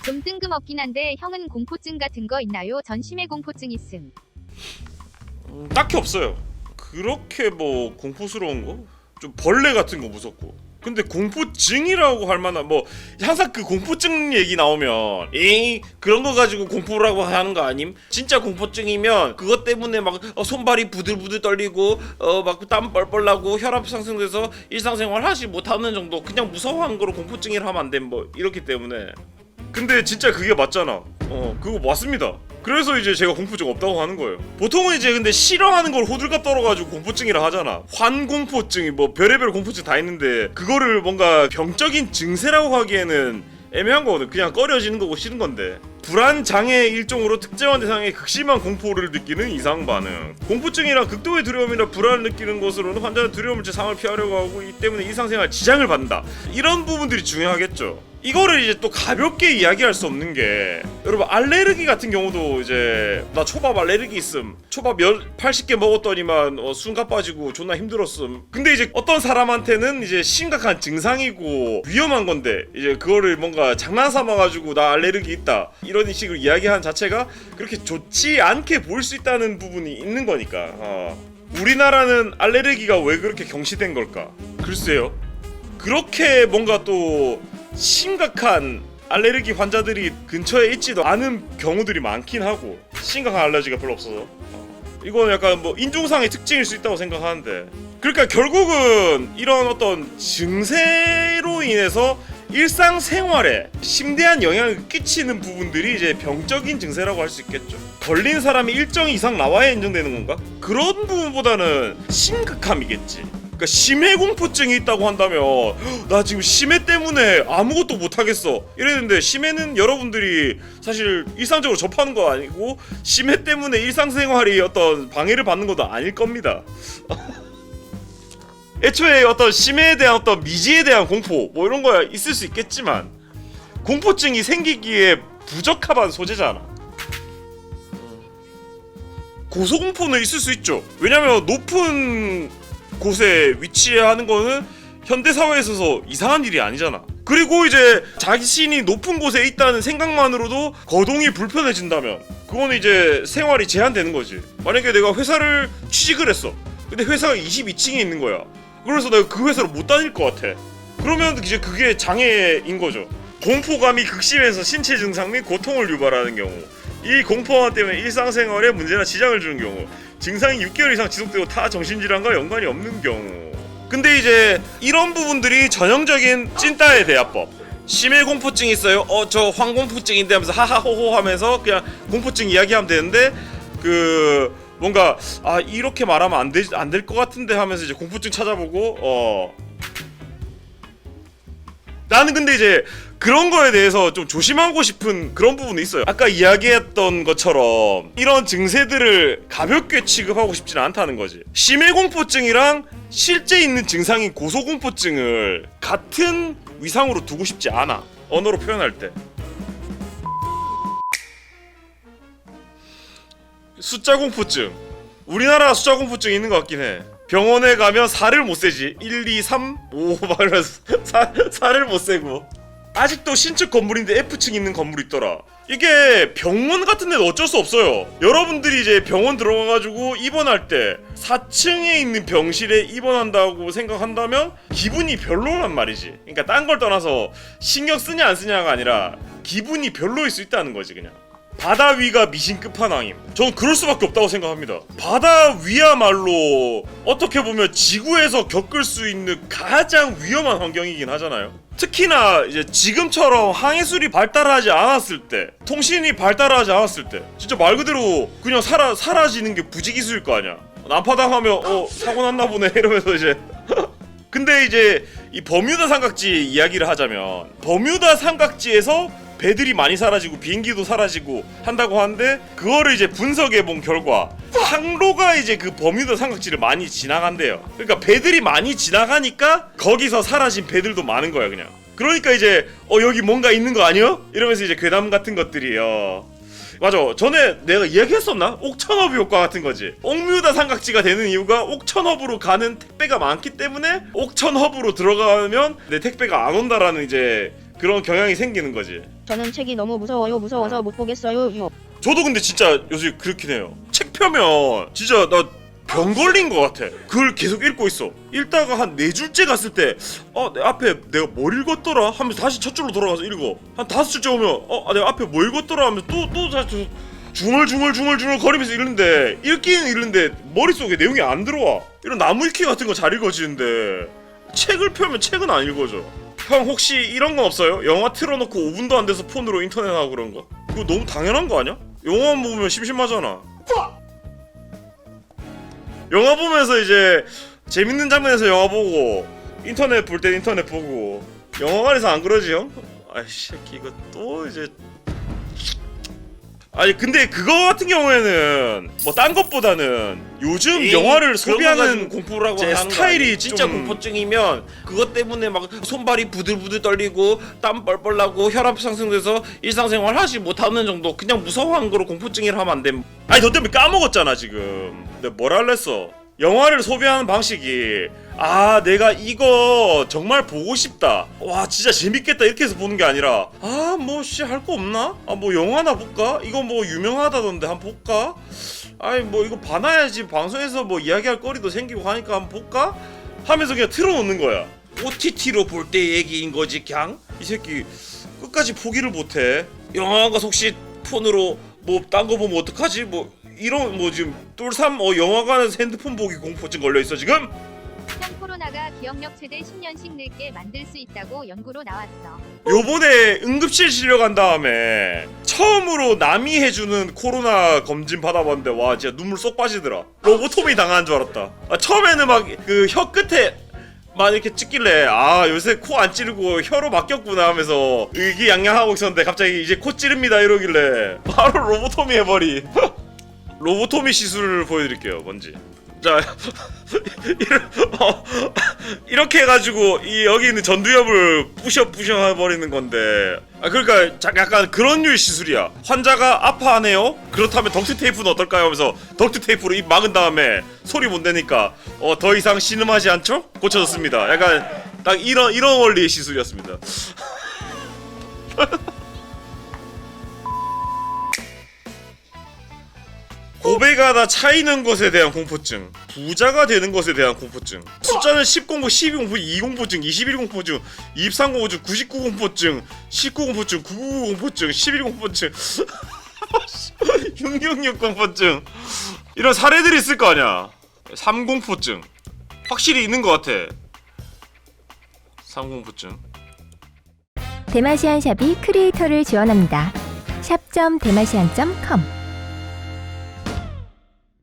좀 뜬금없긴 한데 형은 공포증 같은 거 있나요? 전 심해 공포증 있음. 딱히 없어요. 그렇게 뭐 공포스러운 거? 좀 벌레 같은 거 무섭고. 근데 공포증이라고 할 만한 뭐 항상 그 공포증 얘기 나오면 에이 그런 거 가지고 공포라고 하는 거 아님? 진짜 공포증이면 그것 때문에 막 손발이 부들부들 떨리고 막 땀 뻘뻘 나고 혈압 상승돼서 일상생활 하지 못하는 정도 그냥 무서워하는 거로 공포증이라 하면 안 돼 뭐 이렇기 때문에. 근데 진짜 그게 맞잖아. 그거 맞습니다. 그래서 이제 제가 공포증 없다고 하는 거예요. 보통은 이제 근데 싫어하는 걸 호들갑 떨어가지고 공포증이라 하잖아. 환공포증이 뭐 별의별 공포증 다 있는데 그거를 뭔가 병적인 증세라고 하기에는 애매한 거거든. 그냥 꺼려지는 거고 싫은 건데. 불안 장애 일종으로 특정한 대상에 극심한 공포를 느끼는 이상 반응. 공포증이란 극도의 두려움이나 불안을 느끼는 것으로는 환자는 두려움을 제 상을 피하려고 하고 이 때문에 일상생활 지장을 받는다. 이런 부분들이 중요하겠죠. 이거를 이제 또 가볍게 이야기할 수 없는 게 여러분 알레르기 같은 경우도 이제 나 초밥 알레르기 있음 초밥 80개 먹었더니만 순간 빠지고 존나 힘들었음. 근데 이제 어떤 사람한테는 이제 심각한 증상이고 위험한 건데 이제 그거를 뭔가 장난 삼아가지고 나 알레르기 있다 이런 식으로 이야기하는 자체가 그렇게 좋지 않게 보일 수 있다는 부분이 있는 거니까. 우리나라는 알레르기가 왜 그렇게 경시된 걸까? 글쎄요. 그렇게 뭔가 또 심각한 알레르기 환자들이 근처에 있지도 않은 경우들이 많긴 하고 심각한 알레르기가 별로 없어서 이건 약간 뭐 인종상의 특징일 수 있다고 생각하는데 그러니까 결국은 이런 어떤 증세로 인해서 일상생활에 심대한 영향을 끼치는 부분들이 이제 병적인 증세라고 할 수 있겠죠. 걸린 사람이 일정 이상 나와야 인정되는 건가? 그런 부분보다는 심각함이겠지. 그러니까 심해 공포증이 있다고 한다면 나 지금 심해 때문에 아무것도 못하겠어 이랬는데 심해는 여러분들이 사실 일상적으로 접하는 거 아니고 심해 때문에 일상생활이 어떤 방해를 받는 것도 아닐 겁니다. 애초에 어떤 심해에 대한 어떤 미지에 대한 공포 뭐 이런 거야 있을 수 있겠지만 공포증이 생기기에 부적합한 소재잖아. 고소공포는 있을 수 있죠. 왜냐면 높은 곳에 위치하는 거는 현대사회에 있어서 이상한 일이 아니잖아. 그리고 이제 자신이 높은 곳에 있다는 생각만으로도 거동이 불편해진다면 그거는 이제 생활이 제한되는 거지. 만약에 내가 회사를 취직을 했어. 근데 회사가 22층에 있는 거야. 그래서 내가 그 회사를 못 다닐 것 같아. 그러면 이제 그게 장애인 거죠. 공포감이 극심해서 신체 증상 및 고통을 유발하는 경우, 이 공포감 때문에 일상생활에 문제나 지장을 주는 경우, 증상이 6개월 이상 지속되고 타 정신질환과 연관이 없는 경우. 근데 이제 이런 부분들이 전형적인 찐따의 대화법. 심해 공포증 있어요? 저 황공포증인데 하면서 하하호호 하면서 그냥 공포증 이야기하면 되는데 뭔가 이렇게 말하면 안 될 것 같은데 하면서 이제 공포증 찾아보고 나는 근데 이제 그런 거에 대해서 좀 조심하고 싶은 그런 부분이 있어요. 아까 이야기했던 것처럼 이런 증세들을 가볍게 취급하고 싶지는 않다는 거지. 심해 공포증이랑 실제 있는 증상인 고소공포증을 같은 위상으로 두고 싶지 않아. 언어로 표현할 때. 숫자 공포증. 우리나라 숫자 공포증 있는 것 같긴 해. 병원에 가면 4를 못 세지. 1, 2, 3, 5 막 이러면서 4를 못 세고. 아직도 신축 건물인데 F층 있는 건물이 있더라. 이게 병원 같은 데는 어쩔 수 없어요. 여러분들이 이제 병원 들어가가지고 입원할 때 4층에 있는 병실에 입원한다고 생각한다면 기분이 별로란 말이지. 그러니까 딴 걸 떠나서 신경 쓰냐 안 쓰냐가 아니라 기분이 별로일 수 있다는 거지 그냥. 바다 위가 미신 끝판왕임. 저는 그럴 수밖에 없다고 생각합니다. 바다 위야말로 어떻게 보면 지구에서 겪을 수 있는 가장 위험한 환경이긴 하잖아요. 특히나 이제 지금처럼 항해술이 발달하지 않았을 때, 통신이 발달하지 않았을 때 진짜 말 그대로 그냥 사라지는 게 부지기수일 거 아니야. 난파당 하면 사고 났나 보네 이러면서 이제 근데 이제 이 버뮤다 삼각지 이야기를 하자면 버뮤다 삼각지에서 배들이 많이 사라지고 비행기도 사라지고 한다고 하는데 그거를 이제 분석해 본 결과 항로가 이제 그 버뮤다 삼각지를 많이 지나간대요. 그러니까 배들이 많이 지나가니까 거기서 사라진 배들도 많은 거야 그냥. 그러니까 이제 여기 뭔가 있는 거 아니야? 이러면서 이제 괴담 같은 것들이 맞아. 전에 내가 이야기했었나? 옥천허브 효과 같은 거지. 옥뮤다 삼각지가 되는 이유가 옥천허브로 가는 택배가 많기 때문에 옥천허브로 들어가면 내 택배가 안 온다라는 이제 그런 경향이 생기는 거지. 저는 책이 너무 무서워서 못 보겠어요. 저도 근데 진짜 요새 그렇긴 해요. 책 펴면 진짜 나 병 걸린 것 같아. 그걸 계속 읽고 있어. 읽다가 한 4줄째 갔을 때 내 앞에 내가 뭘 읽었더라 하면서 다시 첫 줄로 돌아가서 읽어. 한 5줄째 오면 내가 앞에 뭐 읽었더라 하면서 또 다시 중얼중얼 거리면서 읽는데 읽기는 읽는데 머릿속에 내용이 안 들어와. 이런 나무 읽기 같은 거 잘 읽어지는데 책을 펴면 책은 안 읽어져. 형 혹시 이런 건 없어요? 영화 틀어놓고 5분도 안 돼서 폰으로 인터넷 하고 그런 거? 그거 너무 당연한 거 아니야? 영화만 보면 심심하잖아. 영화 보면서 이제 재밌는 장면에서 영화 보고 인터넷 볼 때 인터넷 보고 영화관에서 안 그러지 형? 아이 새끼 이거 또 이제 아니 근데 그거 같은 경우에는 뭐 딴 것보다는 요즘 영화를 소비하는 공포라고 제 하는 스타일이 진짜 좀- 공포증이면 그것 때문에 막 손발이 부들부들 떨리고 땀 뻘뻘 나고 혈압 상승돼서 일상생활 하지 못하는 정도. 그냥 무서워한 거로 공포증이라 하면 안 돼. 아니 너 때문에 까먹었잖아 지금. 내가 뭘 할랬어. 영화를 소비하는 방식이 내가 이거 정말 보고 싶다, 와 진짜 재밌겠다 이렇게 해서 보는 게 아니라 뭐 씨 할 거 없나? 뭐 영화나 볼까? 이거 뭐 유명하다던데 한번 볼까? 아이 뭐 이거 봐놔야지 방송에서 뭐 이야기할 거리도 생기고 하니까 한번 볼까? 하면서 그냥 틀어놓는 거야. OTT로 볼 때 얘기인 거지. 그냥 이 새끼 끝까지 포기를 못해. 영화가 혹시 폰으로 뭐 딴 거 보면 어떡하지? 뭐 이런 뭐 지금 똘삼 영화관에서 핸드폰 보기 공포증 걸려있어 지금? 형 코로나가 기억력 최대 10년씩 늙게 만들 수 있다고 연구로 나왔어. 요번에 응급실 실려간 다음에 처음으로 남이 해주는 코로나 검진 받아봤는데 와 진짜 눈물 쏙 빠지더라. 로보토미 당한 줄 알았다. 처음에는 막 그 혀 끝에 막 이렇게 찍길래 요새 코 안 찌르고 혀로 바뀌었구나 하면서 의기양양하고 있었는데 갑자기 이제 코 찌릅니다 이러길래 바로 로보토미 해버리. 로보토미 시술을 보여드릴게요. 뭔지. 자, 이렇게 해가지고 여기 있는 전두엽을 부셔 해버리는 건데, 그러니까 약간 그런 류의 시술이야. 환자가 아파하네요. 그렇다면 덕트 테이프는 어떨까요? 하면서 덕트 테이프로 입 막은 다음에 소리 못 내니까 더 이상 신음하지 않죠? 고쳐졌습니다. 약간 딱 이런 원리의 시술이었습니다. 고백하다 차이는 것에 대한 공포증, 부자가 되는 것에 대한 공포증, 숫자는 10공포, 12공포, 2공포증, 21공포증, 23공포증, 99공포증, 19공포증, 99공포증, 11공포증, 666공포증 이런 사례들이 있을 거 아니야. 3공포증 확실히 있는 것 같아. 3공포증. 대마시안 샵이 크리에이터를 지원합니다. 샵.대마시안.com